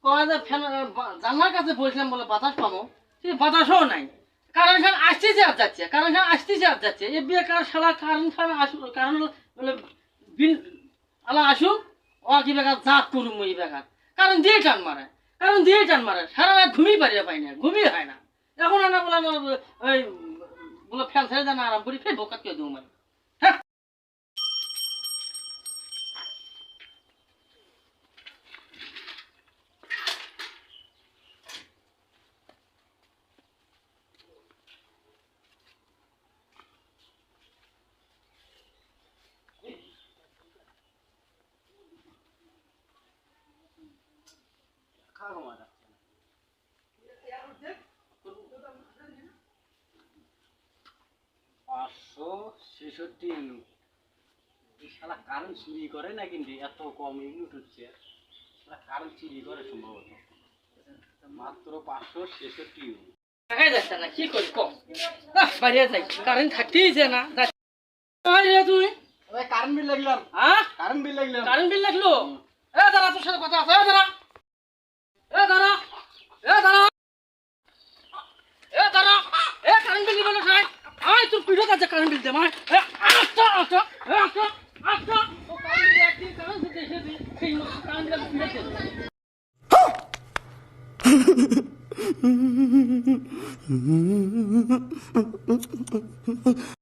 কয় যে ফ্যান জানলার কাছে বসলাম বলে বাতাস পাবো, সেই বাতাসও নাই। কারেন্ট ফ্যান আসতেছে আর যাচ্ছে, কারেন্ট ফ্যান আসতেছে আর যাচ্ছে। এ বেকার শালা কারেন্ট ফ্যান আসুক, কারণ বলে বিল আলা আসুক, ও কি বেকার জাত করুম এই বেকার। কারণ দিয়ে টান মারে, কারণ দিয়ে টান মারে, সারা রাত ঘুমিয়ে পারিয়া পাই না, ঘুমিয়ে হয় না। এখন না বলে ওই বলে ফ্যান ছেড়ে দেন আরাম করি, ফের বোকাত কে দেবো মানে। হ্যাঁ খাওয়া মারা 566 ইউনিট। এই শালা কারেন্ট চুরি করে না, কিন্তু এত কম ইউনিট হচ্ছে, শালা কারেন্ট চুরি করে সম্ভবত। মাত্র 566 ইউনিট। দেখাই যাচ্ছে না, কি করি কম। বাড়িয়ে যাই, কারেন্ট থাকতেইছে না। তুমি কারেন্ট বিল লাগলাম। হ্যাঁ কারেন্ট বিল লাগলাম। কারেন্ট বিল লাগলো। এ দাঁড়া, তোর সাথে কথা আছে। এ দাঁড়া, এ দাঁড়া, এ দাঁড়া, এ দাঁড়া, এ কারেন্ট বিল দিবে না। আয় তোর পিঠে কাছে কারেন্ট বিল দে মার। আচ্ছা আচ্ছা আচ্ছা আচ্ছা, ও কারেন্ট বিল একদিন কারেন্ট বিল এসে দিই, সেই কারেন্ট বিল পিঠে দে।